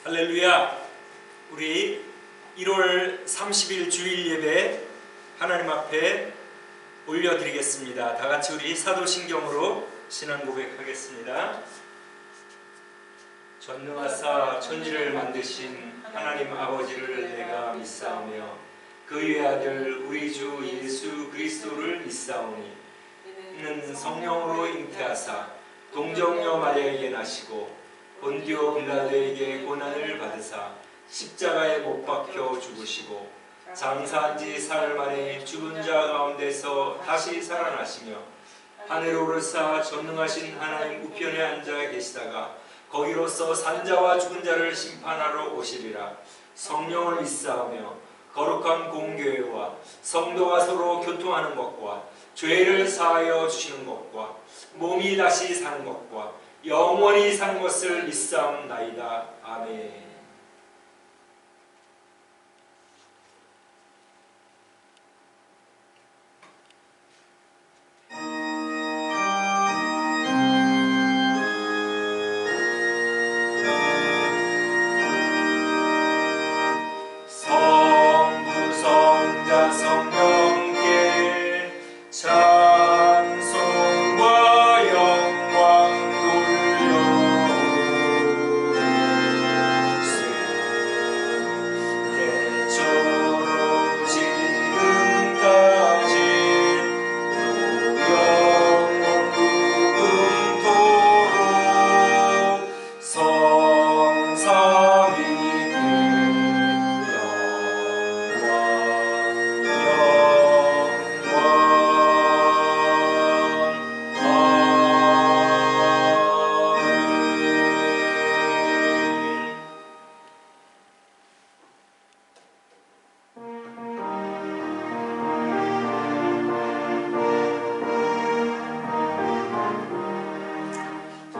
할렐루야. 우리 1월 30일 주일 예배 하나님 앞에 올려드리겠습니다. 다같이 우리 사도신경으로 신앙 고백하겠습니다. 전능하사 천지를 만드신 하나님 아버지를 내가 믿사오며 그 위의 아들 우리 주 예수 그리스도를 믿사오니 이는 성령으로 잉태하사 동정녀 마리아에게 나시고 본디오 빌라도에게 고난을 받으사 십자가에 못 박혀 죽으시고 장사한 지 사흘 만에 죽은 자 가운데서 다시 살아나시며 하늘에 오르사 전능하신 하나님 우편에 앉아 계시다가 거기로서 산자와 죽은 자를 심판하러 오시리라. 성령을 믿사오며 거룩한 공교회와 성도가 서로 교통하는 것과 죄를 사하여 주시는 것과 몸이 다시 사는 것과 영원히 사는 것을 믿사옵나이다. 아멘.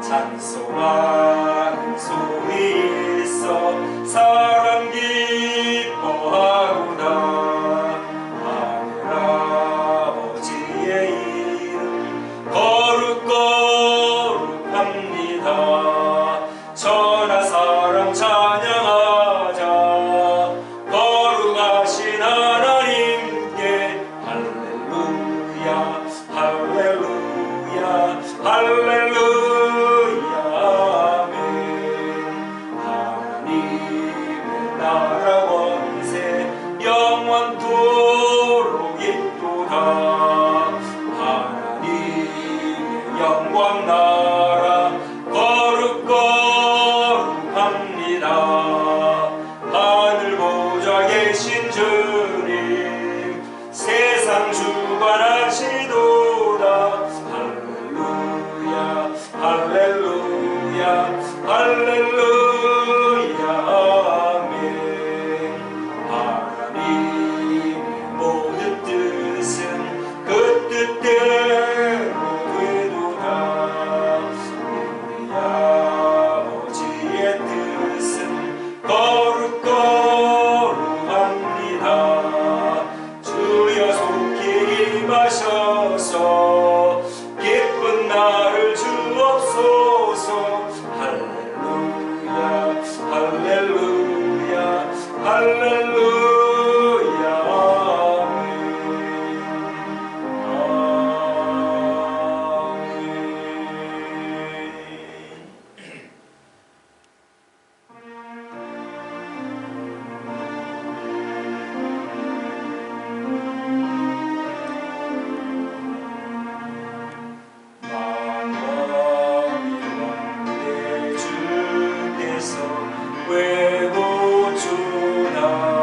찬송하는 소리 있어 사람 기뻐하구나. 하늘아버지의 이름 거룩거룩합니다. 천하 사람 찬양하자. 거룩하신 하나님께 할렐루야 할렐루야 할렐루야. 영원토록 있도다. 하나님의 영광 나라 거룩거룩합니다. 하늘 보좌 계신 주님 세상 주관하시도다. 할렐루야 할렐루야 할렐루야. 기쁜 나를 주옵소서. 할렐루야 할렐루야 할렐루야. 외고 주나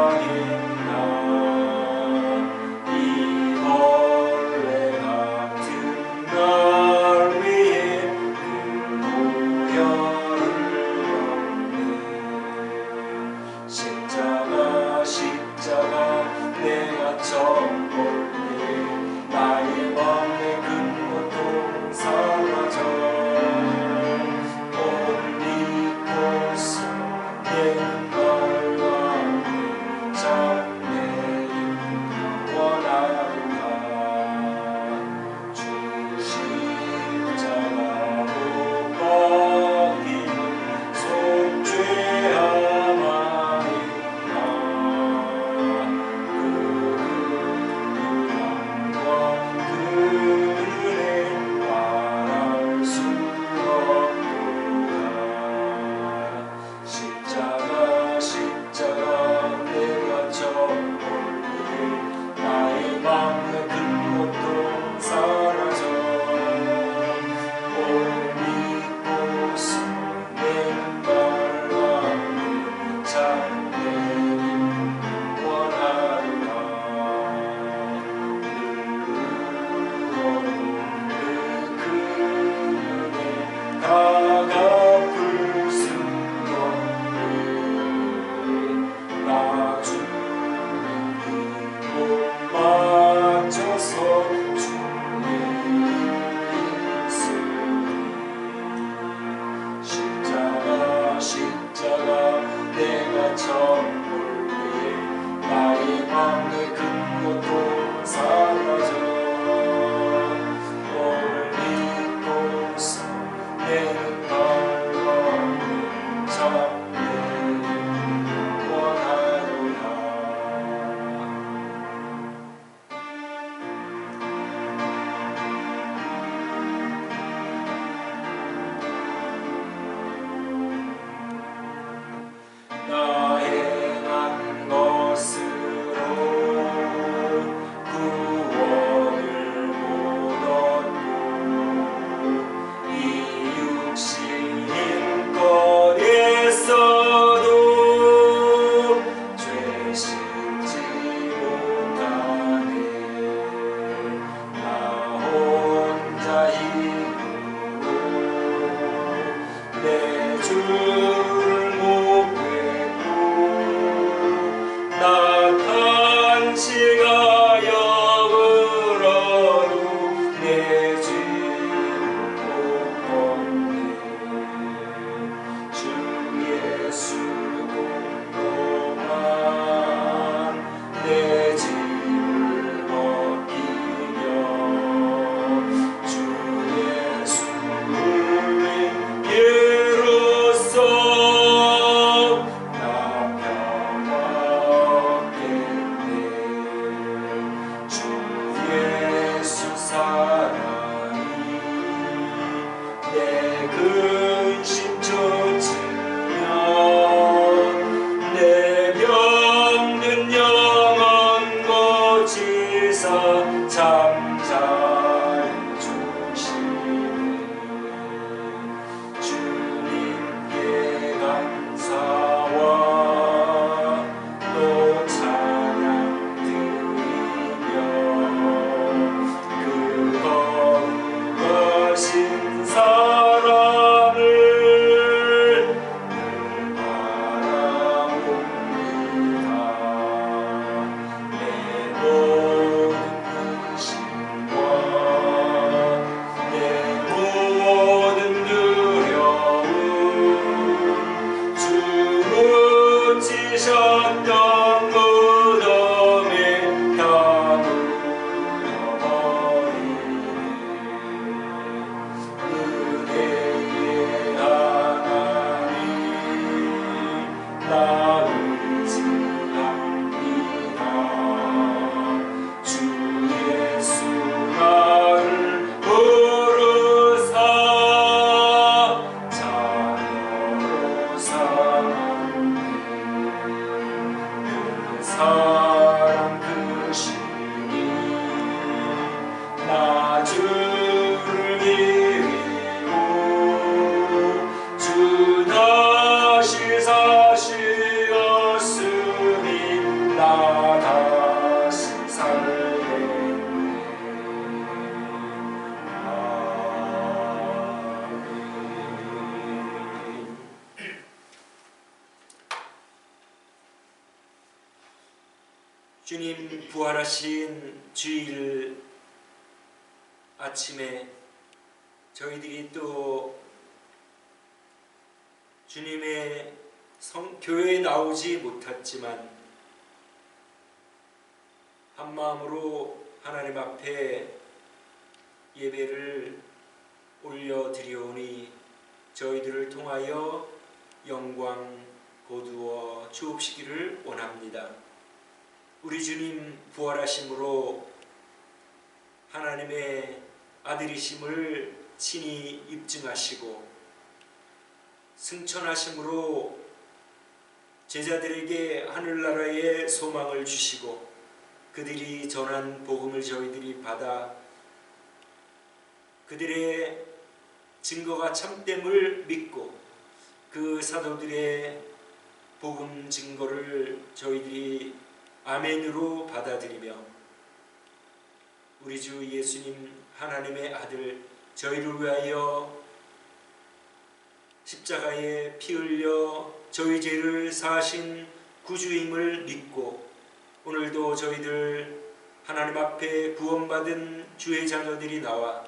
나 의지합니다. 주 예수 나를 부르사 자녀로 삼았네. 그 사랑 크시니 나 주를 믿고 주 다시 사시었으니 나 다시 살겠네. 아멘. 주님 부활하신 주일 아침에 저희들이 또 주님의 교회에 나오지 못했지만 한 마음으로 하나님 앞에 예배를 올려드리오니 저희들을 통하여 영광 거두어 주옵시기를 원합니다. 우리 주님 부활하심으로 하나님의 아들이심을 친히 입증하시고 승천하심으로 제자들에게 하늘나라의 소망을 주시고 그들이 전한 복음을 저희들이 받아 그들의 증거가 참됨을 믿고 그 사도들의 복음 증거를 저희들이 아멘으로 받아들이며 우리 주 예수님 하나님의 아들 저희를 위하여 십자가에 피 흘려 저희 죄를 사하신 구주임을 믿고 오늘도 저희들 하나님 앞에 구원받은 주의 자녀들이 나와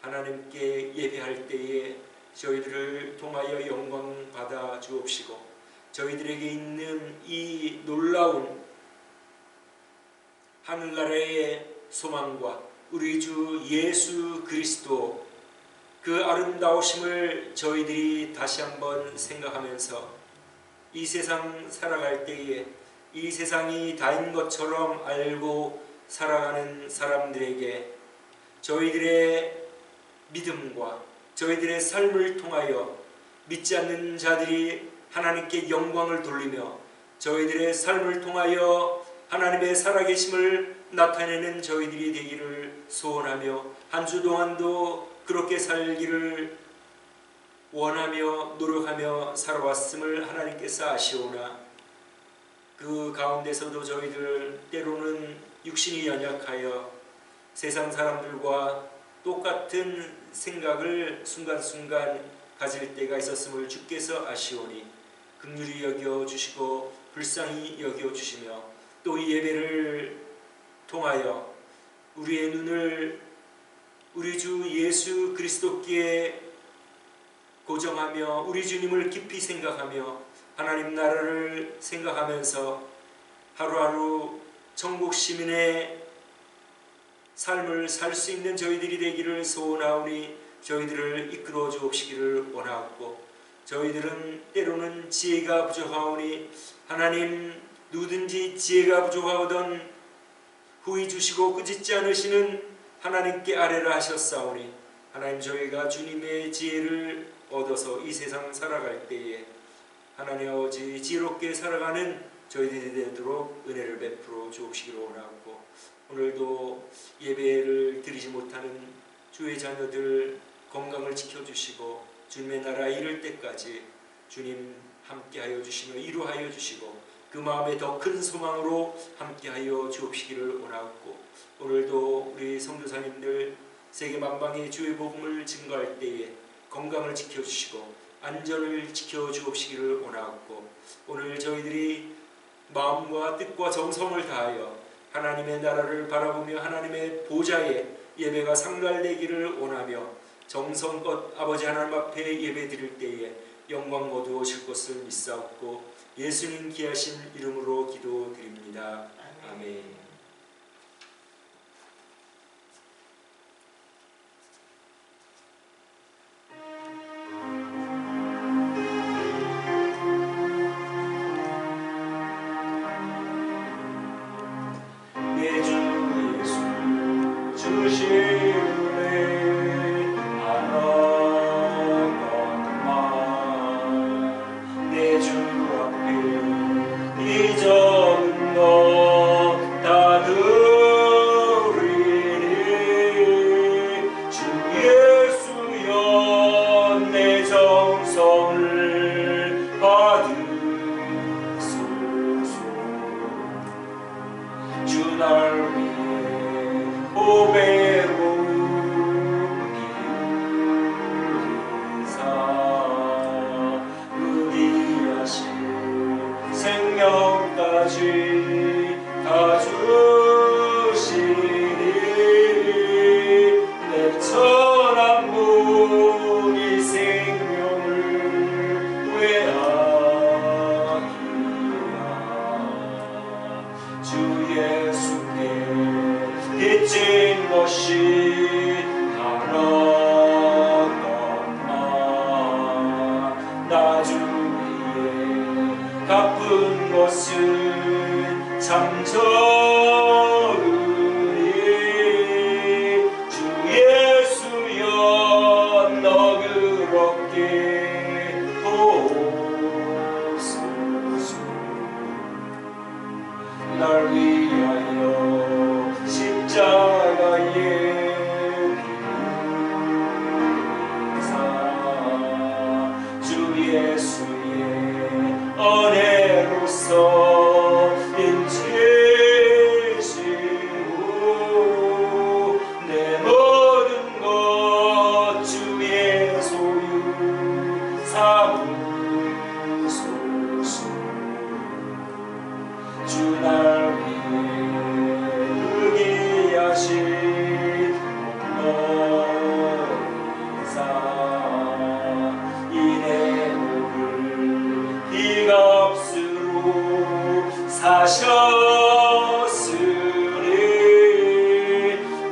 하나님께 예배할 때에 저희들을 통하여 영광 받아 주옵시고 저희들에게 있는 이 놀라운 하늘나라의 소망과 우리 주 예수 그리스도 그 아름다우심을 저희들이 다시 한번 생각하면서 이 세상 살아갈 때에 이 세상이 다인 것처럼 알고 살아가는 사람들에게 저희들의 믿음과 저희들의 삶을 통하여 믿지 않는 자들이 하나님께 영광을 돌리며 저희들의 삶을 통하여 하나님의 살아계심을 나타내는 저희들이 되기를 소원하며 한 주 동안도 그렇게 살기를 원하며 노력하며 살아왔음을 하나님께서 아시오나 그 가운데서도 저희들 때로는 육신이 연약하여 세상 사람들과 똑같은 생각을 순간순간 가질 때가 있었음을 주께서 아시오니 긍휼히 여겨주시고 불쌍히 여겨주시며 또 이 예배를 통하여 우리의 눈을 우리 주 예수 그리스도께 고정하며 우리 주님을 깊이 생각하며 하나님 나라를 생각하면서 하루하루 천국 시민의 삶을 살 수 있는 저희들이 되기를 소원하오니 저희들을 이끌어 주옵시기를 원하옵고 저희들은 때로는 지혜가 부족하오니 하나님 누구든지 지혜가 부족하거든 후히 주시고 꾸짖지 않으시는 하나님께 아뢰라 하셨사오니 하나님 저희가 주님의 지혜를 얻어서 이 세상 살아갈 때에 하나님 아버지 지혜롭게 살아가는 저희들이 되도록 은혜를 베풀어 주옵시기를 원하옵고 오늘도 예배를 드리지 못하는 주의 자녀들 건강을 지켜주시고 주님의 나라 이를 때까지 주님 함께하여 주시며 이루하여 주시고 그 마음에 더 큰 소망으로 함께하여 주옵시기를 원하옵고 오늘도 우리 선교사님들 세계 만방의 주의 복음을 증거할 때에 건강을 지켜주시고 안전을 지켜주옵시기를 원하옵고 오늘 저희들이 마음과 뜻과 정성을 다하여 하나님의 나라를 바라보며 하나님의 보좌에 예배가 상달되기를 원하며 정성껏 아버지 하나님 앞에 예배 드릴 때에 영광 거두어질 것을 믿사옵고 예수님 귀하신 이름으로 기도드립니다. 아멘. 끝까지 다 주시니 내 천한 몸이 생명을 외하기야. 주 예수께 빚진 것이 하나가 나 주 위에 갚은 것은 참 적으니 주 예수여 너그럽게 보소서. 날 위하여 십자가에 비사 주 예수의 은혜로서 인치시고 내 모든 것 주의 소유 삼으소서. 주 날 위해 의기하신 너희사 이내 목을 비값으로 사셨으니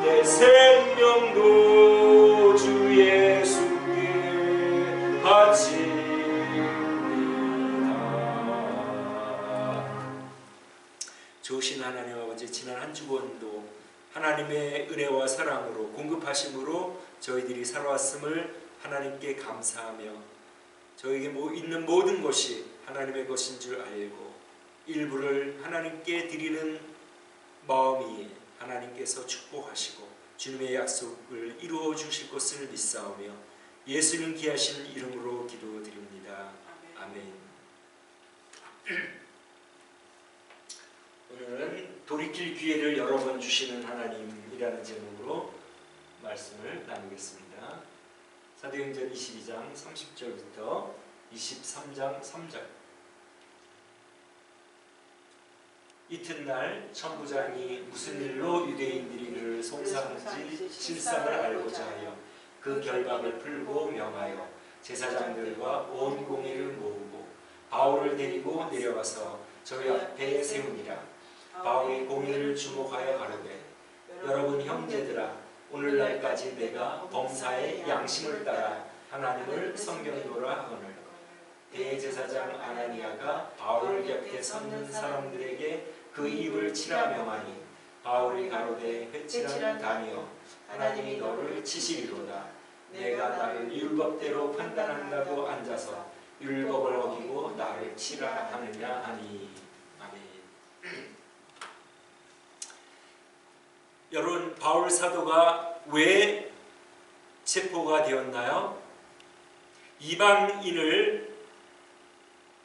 내 생명도 주 예수께 바칩니다. 좋으신 하나님 아버지, 지난 한 주간도 하나님의 은혜와 사랑으로 공급하심으로 저희들이 살아왔음을 하나님께 감사하며 저에게 있는 모든 것이 하나님의 것인 줄 알고 일부를 하나님께 드리는 마음이 하나님께서 축복하시고 주님의 약속을 이루어 주실 것을 믿사오며 예수님 귀하신 이름으로 기도드립니다. 아멘. 오늘은 돌이킬 기회를 여러 번 주시는 하나님이라는 제목으로 말씀을 나누겠습니다. 사도행전 22장 30절부터 23장 3절. 이튿날 천부장이 무슨 일로 유대인들이 그를 송사한지 실상을 알고자 하여 그 결박을 풀고 명하여 제사장들과 온 공회를 모으고 바울을 데리고 내려가서 저희 앞에 세우니라. 바울이 공회를 주목하여 가로되 여러분 형제들아, 오늘날까지 내가 범사의 양심을 따라 하나님을 섬겼노라 하거늘 대제사장 아나니아가 바울 곁에 섰는 사람들에게 그 입을 치라 명하니 바울이 가로되 회칠한 다니여 하나님이 너를 치시리로다. 내가 나를 율법대로 판단한다고 앉아서 율법을 어기고 나를 치라 하느냐 하니. 아멘. 여러분, 바울 사도가 왜 체포가 되었나요?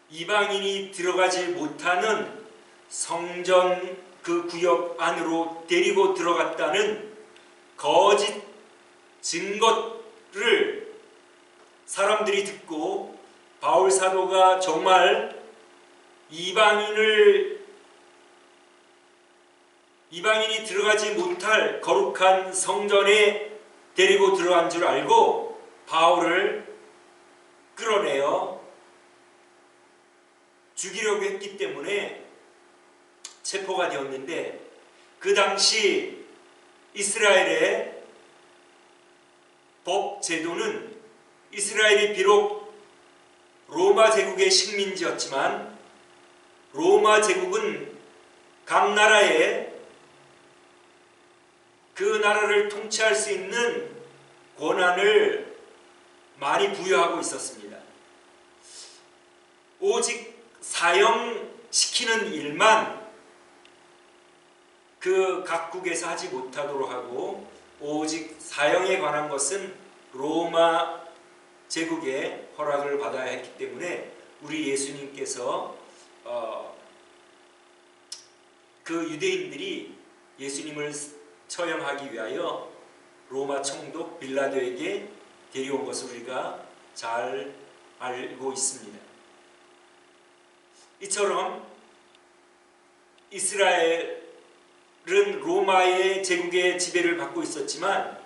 이방인이 들어가지 못하는 성전 그 구역 안으로 데리고 들어갔다는 거짓 증거를 사람들이 듣고 바울 사도가 정말 이방인이 들어가지 못할 거룩한 성전에 데리고 들어간 줄 알고 바울을 끌어내어 죽이려고 했기 때문에 체포가 되었는데, 그 당시 이스라엘의 법 제도는 이스라엘이 비록 로마 제국의 식민지였지만 로마 제국은 각 나라에 그 나라를 통치할 수 있는 권한을 많이 부여하고 있었습니다. 오직 사형시키는 일만 그 각국에서 하지 못하도록 하고, 오직 사형에 관한 것은 로마 제국의 허락을 받아야 했기 때문에 우리 예수님께서 그 유대인들이 예수님을 처형하기 위하여 로마 총독 빌라도에게 데려온 것을 우리가 잘 알고 있습니다. 이처럼 이스라엘은 로마의 제국의 지배를 받고 있었지만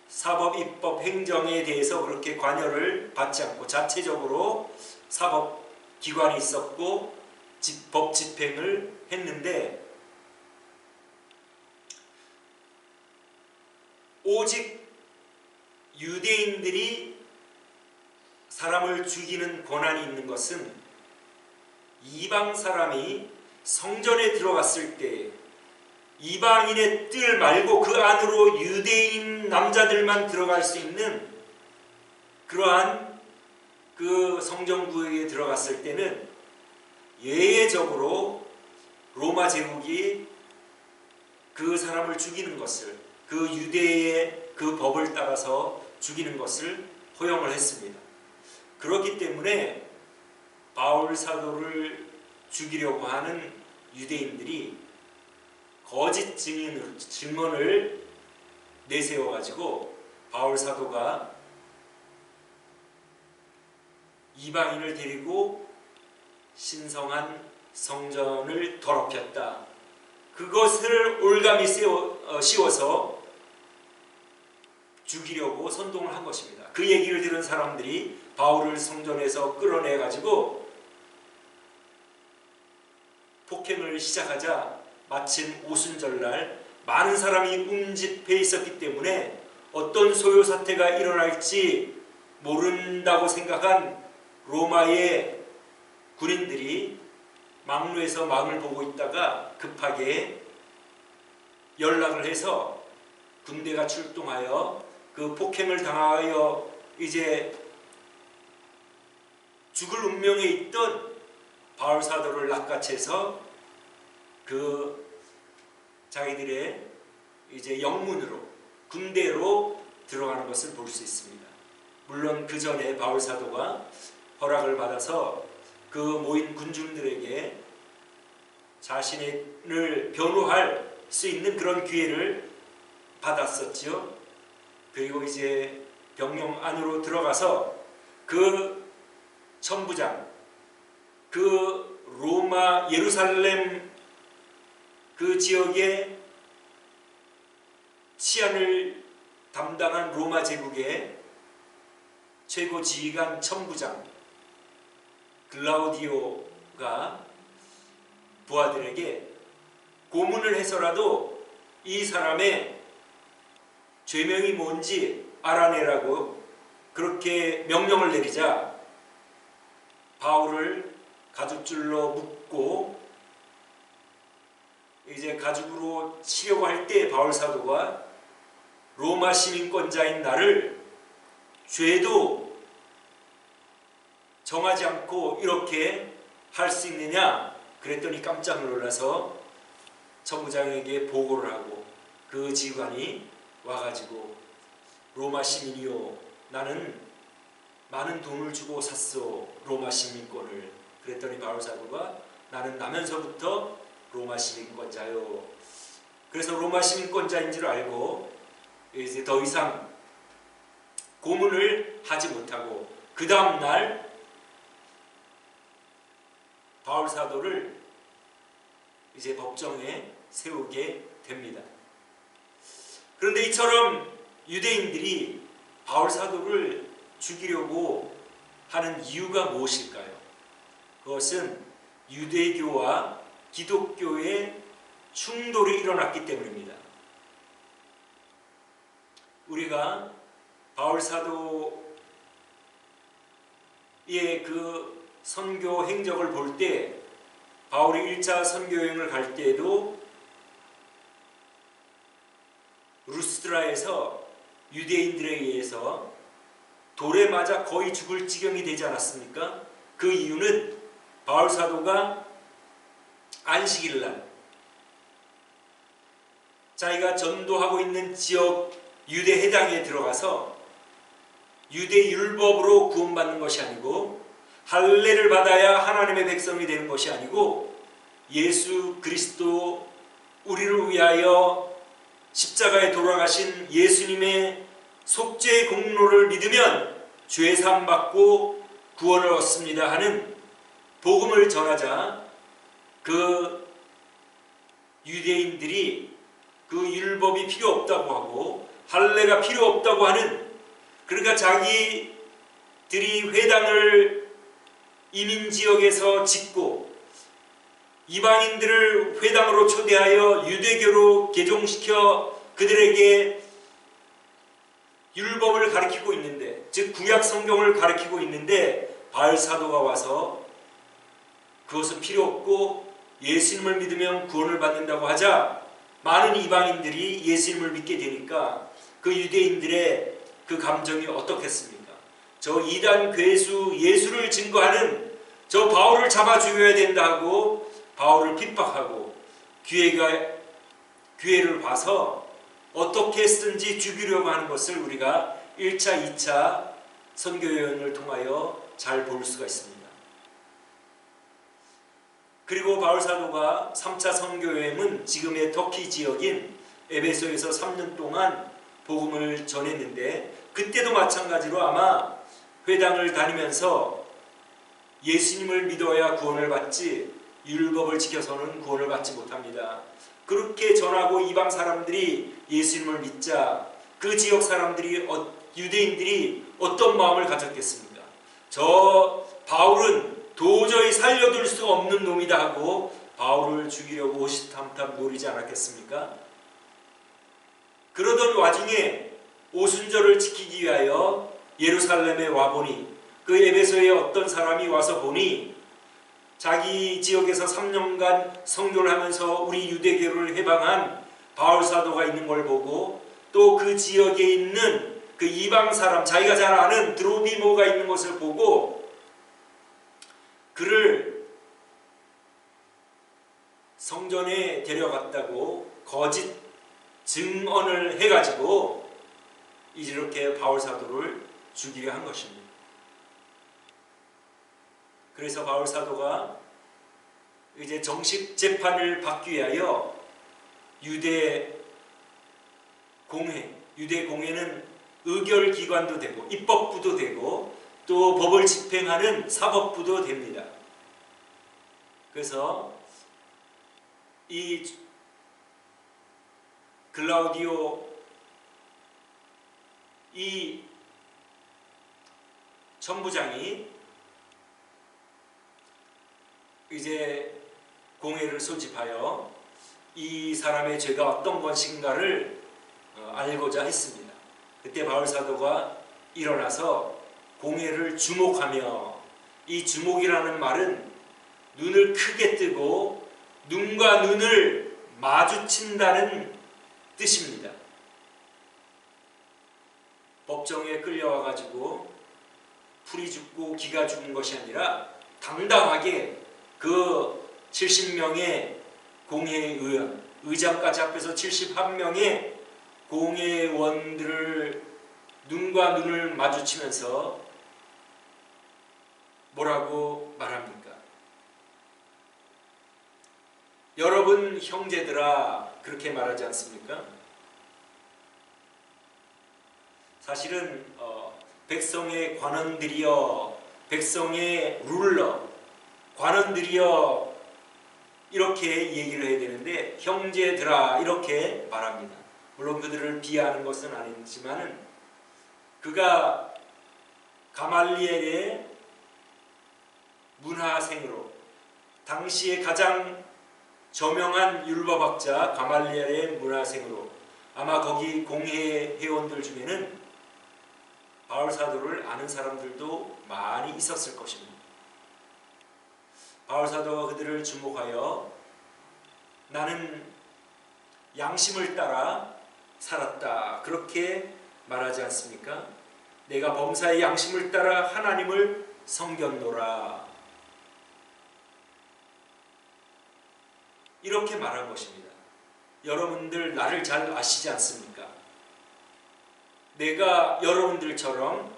사법, 입법, 행정에 대해서 그렇게 관여를 받지 않고 자체적으로 사법기관이 있었고 법 집행을 했는데, 오직 유대인들이 사람을 죽이는 권한이 있는 것은 이방 사람이 성전에 들어갔을 때 이방인의 뜰 말고 그 안으로 유대인 남자들만 들어갈 수 있는 그러한 그 성전구역에 들어갔을 때는 예외적으로 로마 제국이 그 사람을 죽이는 것을, 그 유대의 그 법을 따라서 죽이는 것을 허용을 했습니다. 그렇기 때문에 바울 사도를 죽이려고 하는 유대인들이 거짓 증언을 내세워가지고 바울 사도가 이방인을 데리고 신성한 성전을 더럽혔다, 그것을 올감이 씌워서 죽이려고 선동을 한 것입니다. 그 얘기를 들은 사람들이 바울을 성전에서 끌어내가지고 폭행을 시작하자 마침 오순절날 많은 사람이 운집해 있었기 때문에 어떤 소요 사태가 일어날지 모른다고 생각한 로마의 군인들이 망루에서 망을 보고 있다가 급하게 연락을 해서 군대가 출동하여 그 폭행을 당하여 이제 죽을 운명에 있던 바울 사도를 낚아채서 그 자기들의 이제 영문으로 군대로 들어가는 것을 볼 수 있습니다. 물론 그 전에 바울 사도가 허락을 받아서 그 모인 군중들에게 자신을 변호할 수 있는 그런 기회를 받았었죠. 그리고 이제 병영 안으로 들어가서 그 천부장, 그 로마 예루살렘 그 지역의 치안을 담당한 로마 제국의 최고 지휘관 천부장 글라우디오가 부하들에게 고문을 해서라도 이 사람의 죄명이 뭔지 알아내라고 그렇게 명령을 내리자 바울을 가죽줄로 묶고 이제 가죽으로 치려고 할 때 바울 사도가 로마 시민권자인 나를 죄도 정하지 않고 이렇게 할 수 있느냐 그랬더니 깜짝 놀라서 천부장에게 보고를 하고 그 지휘관이 와가지고 로마 시민이요, 나는 많은 돈을 주고 샀소 로마 시민권을. 그랬더니 바울 사도가 나는 나면서부터 로마 시민권자요. 그래서 로마 시민권자인 줄 알고 이제 더 이상 고문을 하지 못하고 그 다음 날 바울 사도를 이제 법정에 세우게 됩니다. 그런데 이처럼 유대인들이 바울 사도를 죽이려고 하는 이유가 무엇일까요? 그것은 유대교와 기독교의 충돌이 일어났기 때문입니다. 우리가 바울 사도의 그 선교 행적을 볼 때 바울이 1차 선교 여행을 갈 때에도 루스드라에서 유대인들에 의해서 돌에 맞아 거의 죽을 지경이 되지 않았습니까? 그 이유는 바울 사도가 안식일날 자기가 전도하고 있는 지역 유대 해당에 들어가서 유대 율법으로 구원받는 것이 아니고 할례를 받아야 하나님의 백성이 되는 것이 아니고 예수 그리스도 우리를 위하여 십자가에 돌아가신 예수님의 속죄의 공로를 믿으면 죄 사함 받고 구원을 얻습니다 하는 복음을 전하자 그 유대인들이 그 율법이 필요 없다고 하고 할례가 필요 없다고 하는, 그러니까 자기들이 회당을 이민지역에서 짓고 이방인들을 회당으로 초대하여 유대교로 개종시켜 그들에게 율법을 가르치고 있는데, 즉 구약 성경을 가르치고 있는데, 바울 사도가 와서 그것은 필요 없고 예수님을 믿으면 구원을 받는다고 하자 많은 이방인들이 예수님을 믿게 되니까 그 유대인들의 그 감정이 어떻겠습니까? 저 이단 괴수 예수를 증거하는 저 바울을 잡아 죽여야 된다 하고 바울을 핍박하고 기회를 봐서 어떻게 했든지 죽이려고 하는 것을 우리가 1차, 2차 선교여행을 통하여 잘 볼 수가 있습니다. 그리고 바울 사도가 3차 선교여행은 지금의 터키 지역인 에베소에서 3년 동안 복음을 전했는데, 그때도 마찬가지로 아마 회당을 다니면서 예수님을 믿어야 구원을 받지 율법을 지켜서는 구원을 받지 못합니다. 그렇게 전하고 이방 사람들이 예수님을 믿자 그 지역 사람들이, 유대인들이 어떤 마음을 가졌겠습니까? 저 바울은 도저히 살려둘 수 없는 놈이다 하고 바울을 죽이려고 호시탐탐 노리지 않았겠습니까? 그러던 와중에 오순절을 지키기 위하여 예루살렘에 와보니, 그 에베소에 어떤 사람이 와서 보니 자기 지역에서 3년간 선교를 하면서 우리 유대교를 해방한 바울 사도가 있는 걸 보고, 또 그 지역에 있는 그 이방 사람, 자기가 잘 아는 드로비모가 있는 것을 보고 그를 성전에 데려갔다고 거짓 증언을 해가지고 이렇게 바울 사도를 죽이려 한 것입니다. 그래서 바울 사도가 이제 정식 재판을 받기 위하여 유대 공회는 의결기관도 되고 입법부도 되고 또 법을 집행하는 사법부도 됩니다. 그래서 이 글라우디오 이 천부장이 이제 공회를 소집하여 이 사람의 죄가 어떤 것인가를 알고자 했습니다. 그때 바울 사도가 일어나서 공회를 주목하며, 이 주목이라는 말은 눈을 크게 뜨고 눈과 눈을 마주친다는 뜻입니다. 법정에 끌려와 가지고 풀이 죽고 기가 죽은 것이 아니라 당당하게 그 70명의 공회의원, 의장까지 합해서 71명의 공회원들을 눈과 눈을 마주치면서 뭐라고 말합니까? 여러분 형제들아, 그렇게 말하지 않습니까? 사실은 백성의 관원들이여, 백성의 룰러, 관원들이여 이렇게 얘기를 해야 되는데 형제들아 이렇게 말합니다. 물론 그들을 비하하는 것은 아니지만 그가 가말리엘의 문화생으로, 당시에 가장 저명한 율법학자 가말리엘의 문화생으로, 아마 거기 공회 회원들 중에는 바울 사도를 아는 사람들도 많이 있었을 것입니다. 바울 사도가 그들을 주목하여 나는 양심을 따라 살았다, 그렇게 말하지 않습니까? 내가 범사의 양심을 따라 하나님을 섬겼노라, 이렇게 말한 것입니다. 여러분들 나를 잘 아시지 않습니까? 내가 여러분들처럼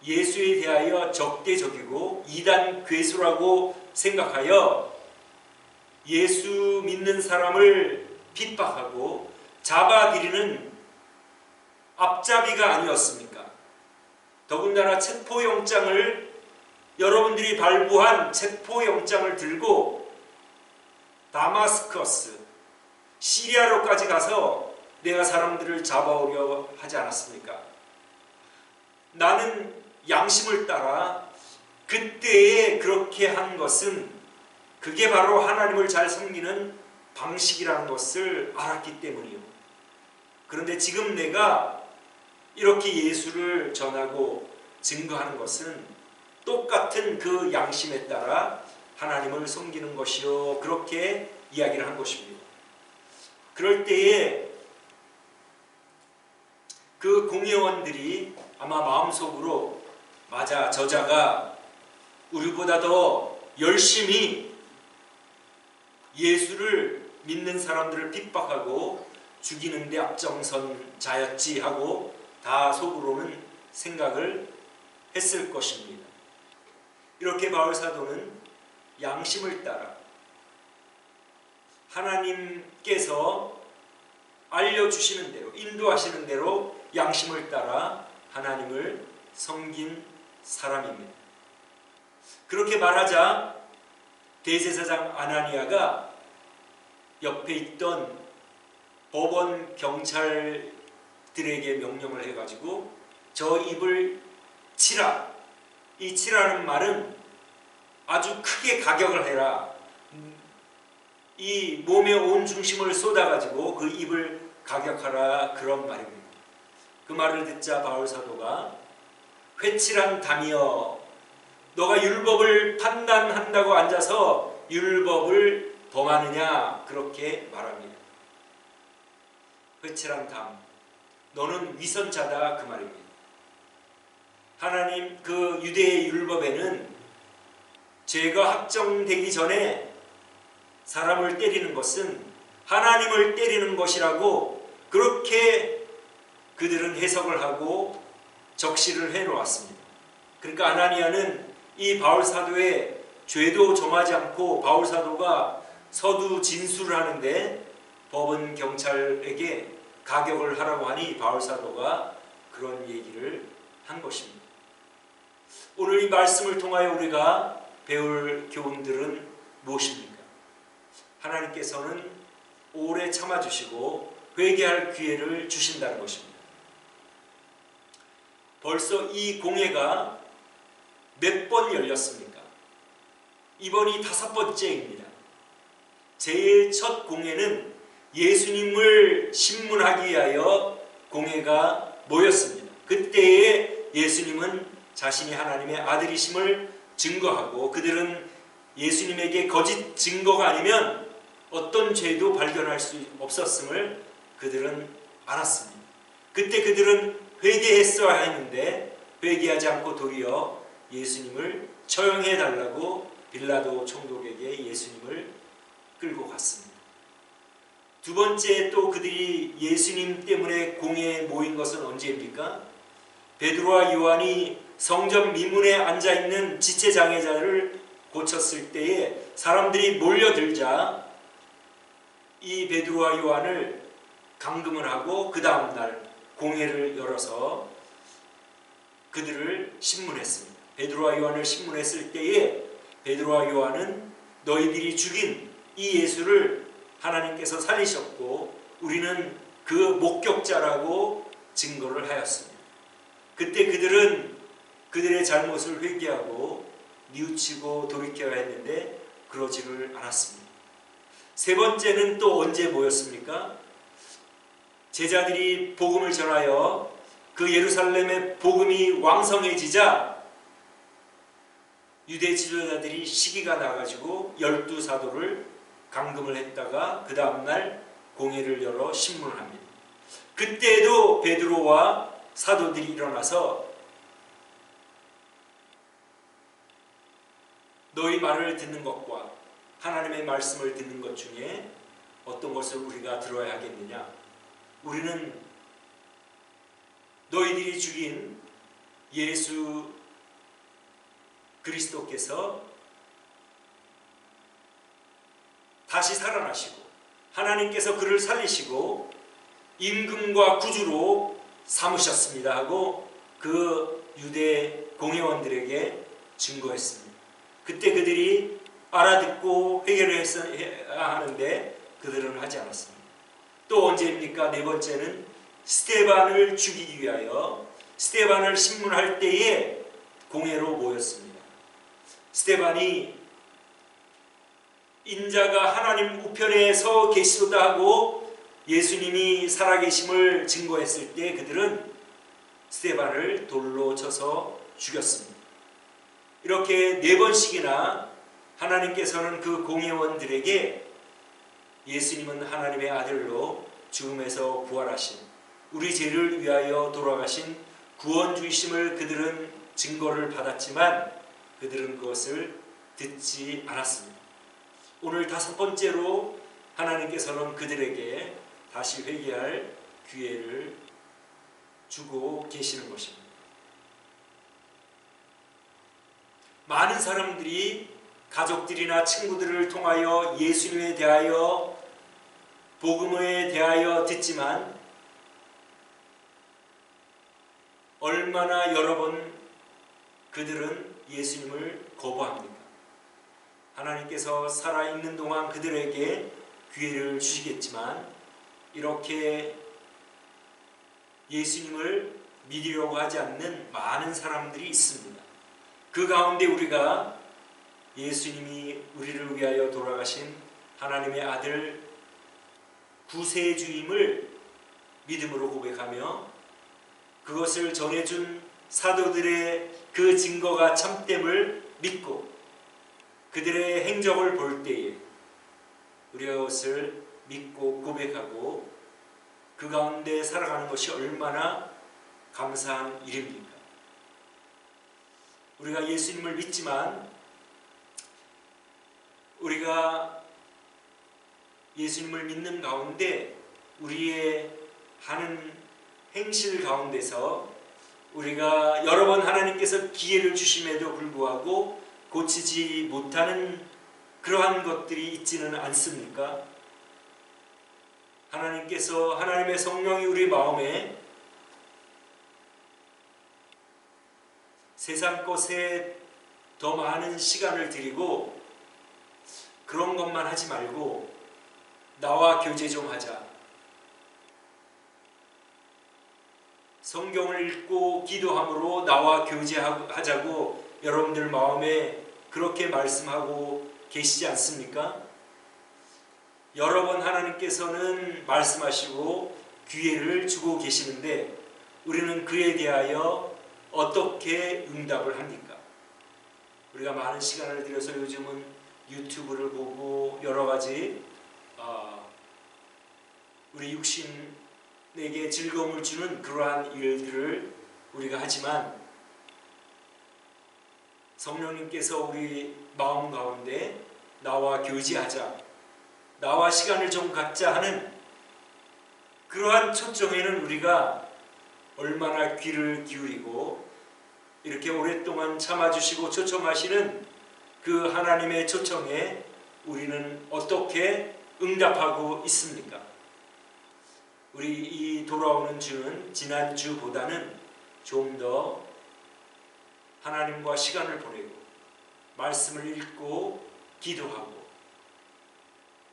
예수에 대하여 적대적이고 이단 괴수라고 생각하여 예수 믿는 사람을 핍박하고 잡아들이는 앞잡이가 아니었습니까? 더군다나 체포영장을, 여러분들이 발부한 체포영장을 들고 다마스커스, 시리아로까지 가서 내가 사람들을 잡아오려 하지 않았습니까? 나는 양심을 따라 그때에 그렇게 한 것은 그게 바로 하나님을 잘 섬기는 방식이라는 것을 알았기 때문이요. 그런데 지금 내가 이렇게 예수를 전하고 증거하는 것은 똑같은 그 양심에 따라 하나님을 섬기는 것이요. 그렇게 이야기를 한 것입니다. 그럴 때에 그 공회원들이 아마 마음속으로 맞아, 저자가 우리보다 더 열심히 예수를 믿는 사람들을 핍박하고 죽이는 데 앞장선 자였지 하고 다 속으로는 생각을 했을 것입니다. 이렇게 바울 사도는 양심을 따라 하나님께서 알려주시는 대로, 인도하시는 대로 양심을 따라 하나님을 섬긴 사람입니다. 그렇게 말하자 대제사장 아나니아가 옆에 있던 법원 경찰들에게 명령을 해가지고 저 입을 치라. 이 치라는 말은 아주 크게 가격을 해라. 이 몸의 온 중심을 쏟아가지고 그 입을 가격하라, 그런 말입니다. 그 말을 듣자 바울 사도가 회칠한 담이여, 너가 율법을 판단한다고 앉아서 율법을 범하느냐, 그렇게 말합니다. 회칠한 담, 너는 위선자다, 그 말입니다. 하나님 그 유대의 율법에는 죄가 확정되기 전에 사람을 때리는 것은 하나님을 때리는 것이라고 그렇게 그들은 해석을 하고 적시를 해놓았습니다. 그러니까 아나니아는 이 바울 사도의 죄도 정하지 않고 바울 사도가 서두 진술을 하는데 법원 경찰에게 가격을 하라고 하니 바울 사도가 그런 얘기를 한 것입니다. 오늘 이 말씀을 통하여 우리가 배울 교훈들은 무엇입니까? 하나님께서는 오래 참아주시고 회개할 기회를 주신다는 것입니다. 벌써 이 공회가 몇 번 열렸습니까? 이번이 5번째입니다. 제일 첫 공회는 예수님을 신문하기 위하여 공회가 모였습니다. 그때에 예수님은 자신이 하나님의 아들이심을 증거하고 그들은 예수님에게 거짓 증거가 아니면 어떤 죄도 발견할 수 없었음을 그들은 알았습니다. 그때 그들은 회개했어야 했는데 회개하지 않고 도리어 예수님을 처형해달라고 빌라도 총독에게 예수님을 끌고 갔습니다. 두 번째, 또 그들이 예수님 때문에 공회에 모인 것은 언제입니까? 베드로와 요한이 성전 미문에 앉아있는 지체장애자를 고쳤을 때에 사람들이 몰려들자 이 베드로와 요한을 감금을 하고 그 다음날 공회를 열어서 그들을 신문했습니다. 베드로와 요한을 신문했을 때에 베드로와 요한은 너희들이 죽인 이 예수를 하나님께서 살리셨고 우리는 그 목격자라고 증거를 하였습니다. 그때 그들은 그들의 잘못을 회개하고 뉘우치고 돌이켜야 했는데 그러지를 않았습니다. 세 번째는 또 언제 모였습니까? 제자들이 복음을 전하여 그 예루살렘의 복음이 왕성해지자 유대 지도자들이 시기가 나가지고 12사도를 감금을 했다가 그 다음날 공회를 열어 신문을 합니다. 그때도 베드로와 사도들이 일어나서 너희 말을 듣는 것과 하나님의 말씀을 듣는 것 중에 어떤 것을 우리가 들어야 하겠느냐? 우리는 너희들이 죽인 예수 그리스도께서 다시 살아나시고 하나님께서 그를 살리시고 임금과 구주로 삼으셨습니다 하고 그 유대 공회원들에게 증거했습니다. 그때 그들이 알아듣고 회개를 했어야 하는데 그들은 하지 않았습니다. 또 언제입니까? 네 번째는 스데반을 죽이기 위하여 스데반을 신문할 때에 공회로 모였습니다. 스데반이 인자가 하나님 우편에 서 계시도다 하고 예수님이 살아계심을 증거했을 때 그들은 스데반을 돌로 쳐서 죽였습니다. 이렇게 네 번씩이나 하나님께서는 그 공회원들에게 예수님은 하나님의 아들로 죽음에서 부활하신, 우리 죄를 위하여 돌아가신 구원주이심을 그들은 증거를 받았지만 그들은 그것을 듣지 않았습니다. 오늘 다섯 번째로 하나님께서는 그들에게 다시 회개할 기회를 주고 계시는 것입니다. 많은 사람들이 가족들이나 친구들을 통하여 예수님에 대하여 복음에 대하여 듣지만 얼마나 여러 번 그들은 예수님을 거부합니까? 하나님께서 살아있는 동안 그들에게 기회를 주시겠지만 이렇게 예수님을 믿으려고 하지 않는 많은 사람들이 있습니다. 그 가운데 우리가 예수님이 우리를 위하여 돌아가신 하나님의 아들 구세주임을 믿음으로 고백하며 그것을 전해준 사도들의 그 증거가 참됨을 믿고 그들의 행적을 볼 때에 우리가 그것을 믿고 고백하고 그 가운데 살아가는 것이 얼마나 감사한 일입니까? 우리가 예수님을 믿지만 우리가 예수님을 믿는 가운데 우리의 하는 행실 가운데서 우리가 여러 번 하나님께서 기회를 주심에도 불구하고 고치지 못하는 그러한 것들이 있지는 않습니까? 하나님께서 하나님의 성령이 우리 마음에 세상 것에 더 많은 시간을 들이고 그런 것만 하지 말고 나와 교제 좀 하자. 성경을 읽고 기도함으로 나와 교제하자고 여러분들 마음에 그렇게 말씀하고 계시지 않습니까? 여러 번 하나님께서는 말씀하시고 기회를 주고 계시는데 우리는 그에 대하여 어떻게 응답을 합니까? 우리가 많은 시간을 들여서 요즘은 유튜브를 보고 여러 가지 우리 육신에게 즐거움을 주는 그러한 일들을 우리가 하지만 성령님께서 우리 마음 가운데 나와 교제하자, 나와 시간을 좀 갖자 하는 그러한 초청에는 우리가 얼마나 귀를 기울이고 이렇게 오랫동안 참아주시고 초청하시는 그 하나님의 초청에 우리는 어떻게 응답하고 있습니까? 우리 이 돌아오는 주는 지난주보다는 좀 더 하나님과 시간을 보내고 말씀을 읽고 기도하고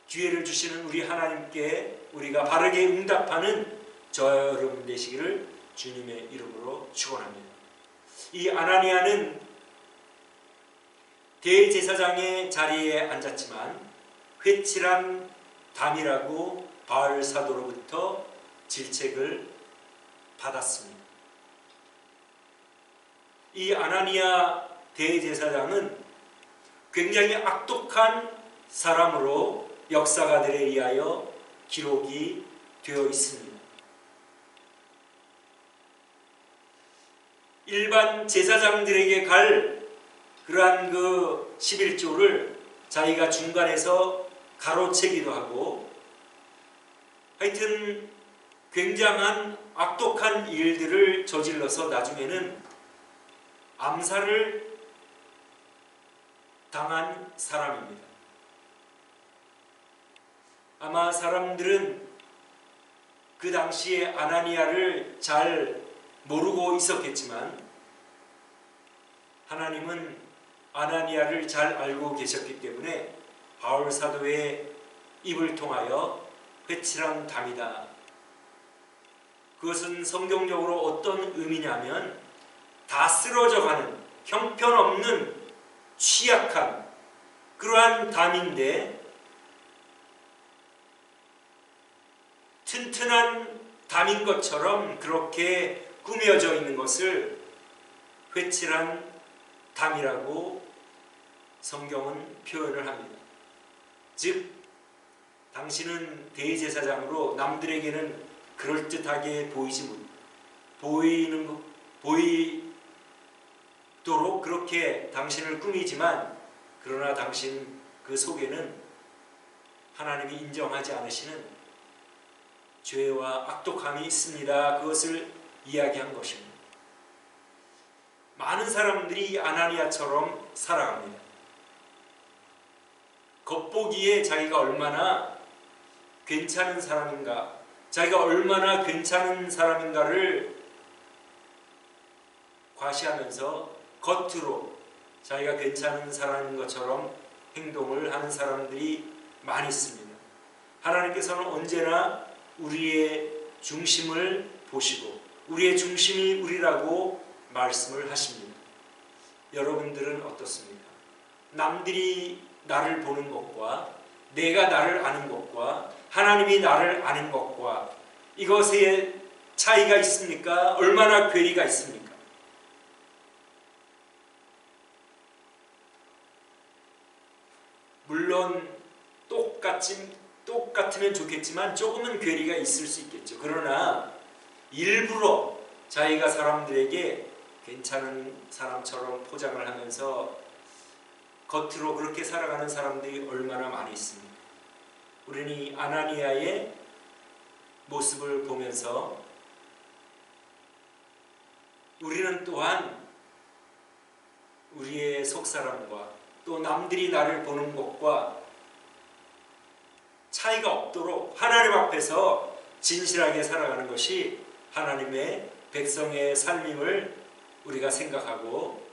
기회를 주시는 우리 하나님께 우리가 바르게 응답하는 저와 여러분 되시기를 주님의 이름으로 축원합니다. 이 아나니아는 대제사장의 자리에 앉았지만 회칠한 담이라고 바알 사도로부터 질책을 받았습니다. 이 아나니아 대제사장은 굉장히 악독한 사람으로 역사가들에 의하여 기록이 되어 있습니다. 일반 제사장들에게 갈 그러한 그 11조를 자기가 중간에서 가로채기도 하고 하여튼 굉장한 악독한 일들을 저질러서 나중에는 암살을 당한 사람입니다. 아마 사람들은 그 당시에 아나니아를 잘 모르고 있었겠지만 하나님은 아나니아를 잘 알고 계셨기 때문에 바울 사도의 입을 통하여 회칠한 담이다. 그것은 성경적으로 어떤 의미냐면 다 쓰러져가는 형편없는 취약한 그러한 담인데 튼튼한 담인 것처럼 그렇게 꾸며져 있는 것을 회칠한 담이라고 성경은 표현을 합니다. 즉 당신은 대제사장으로 남들에게는 그럴듯하게 보이도록 그렇게 당신을 꾸미지만 그러나 당신 그 속에는 하나님이 인정하지 않으시는 죄와 악독함이 있습니다. 그것을 이야기한 것입니다. 많은 사람들이 아나니아처럼 살아갑니다. 겉보기에 자기가 얼마나 괜찮은 사람인가, 자기가 얼마나 괜찮은 사람인가를 과시하면서 겉으로 자기가 괜찮은 사람인 것처럼 행동을 하는 사람들이 많이 있습니다. 하나님께서는 언제나 우리의 중심을 보시고 우리의 중심이 우리라고 말씀을 하십니다. 여러분들은 어떻습니까? 남들이 나를 보는 것과 내가 나를 아는 것과 하나님이 나를 아는 것과 이것에 차이가 있습니까? 얼마나 괴리가 있습니까? 물론 똑같으면 좋겠지만 조금은 괴리가 있을 수 있겠죠. 그러나 일부러 자기가 사람들에게 괜찮은 사람처럼 포장을 하면서 겉으로 그렇게 살아가는 사람들이 얼마나 많이 있습니까? 우리는 이 아나니아의 모습을 보면서 우리는 또한 우리의 속사람과 또 남들이 나를 보는 것과 차이가 없도록 하나님 앞에서 진실하게 살아가는 것이 하나님의 백성의 삶임을 우리가 생각하고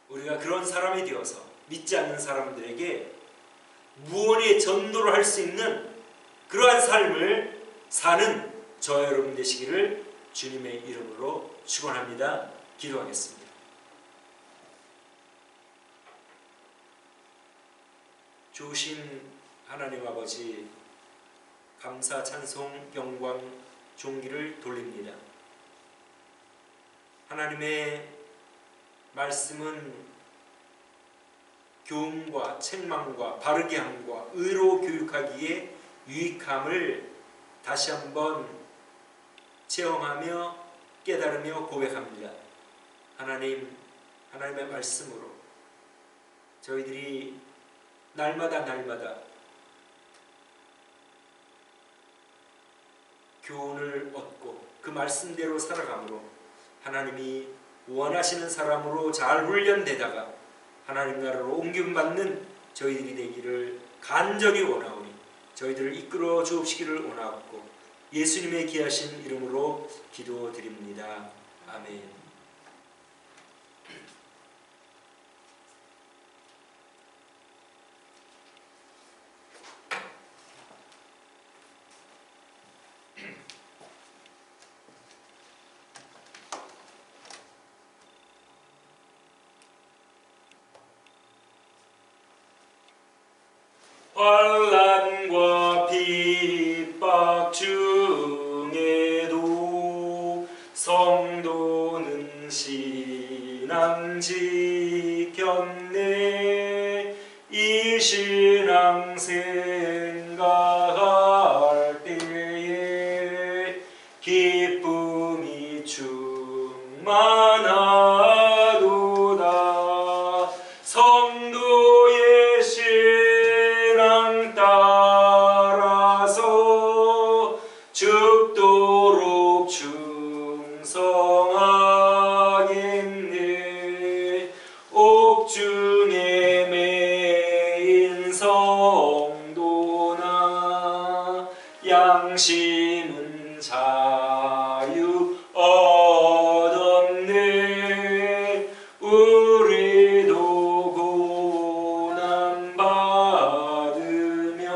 우리가 그런 사람이 되어서 믿지 않는 사람들에게 무언의 전도를 할 수 있는 그러한 삶을 사는 저와 여러분 되시기를 주님의 이름으로 축원합니다. 기도하겠습니다. 좋으신 하나님 아버지, 감사, 찬송, 영광, 존귀를 돌립니다. 하나님의 말씀은 교훈과 책망과 바르게 함과 의로 교육하기에 유익함을 다시 한번 체험하며 깨달으며 고백합니다. 하나님의 말씀으로 저희들이 날마다 교훈을 얻고 그 말씀대로 살아감으로 하나님이 원하시는 사람으로 잘 훈련되다가 하나님 나라로 옮김받는 저희들이 되기를 간절히 원하오니 저희들을 이끌어 주옵시기를 원하옵고 예수님의 귀하신 이름으로 기도드립니다. 아멘. 환난과 핍박 중에도 성도는 신앙 지켰네. 이 신앙 생각할 때에 기쁨이 충만하도다. 성도의 신앙 따라서 죽도록 충성하겠네. 옥중에 매인 성도나 양심은 자유 얻었네. 우리도 고난 받으며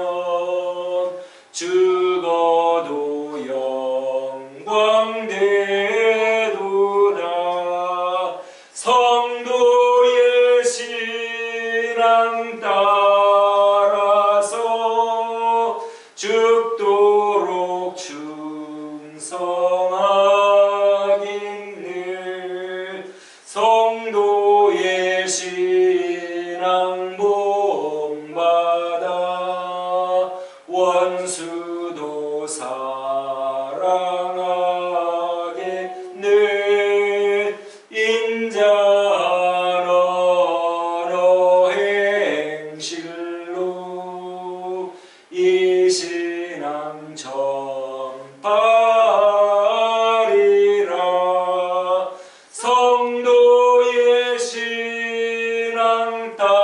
신랑 따라서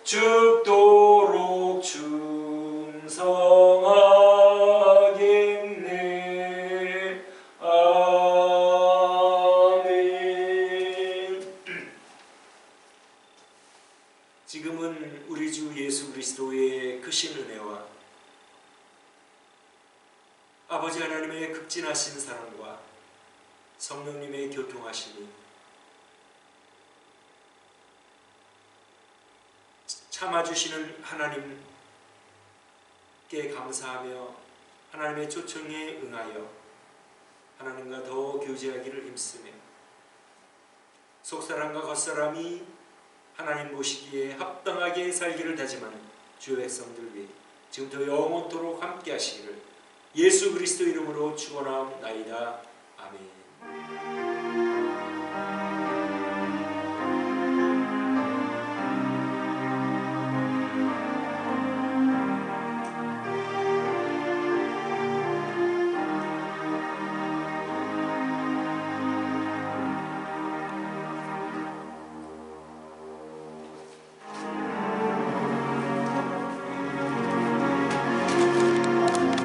죽도록 충성하겠네. 아멘. 지금은 우리 주 예수 그리스도의 크신 은혜와 아버지 하나님의 극진하신 사랑과 성령님의 교통하심이 참아주시는 하나님께 감사하며 하나님의 초청에 응하여 하나님과 더 교제하기를 힘쓰며 속사람과 겉사람이 하나님 보시기에 합당하게 살기를 다짐하는 주의 백성들 위해 지금부터 영원토록 함께 하시기를 예수 그리스도 이름으로 축원하옵나이다. 아멘.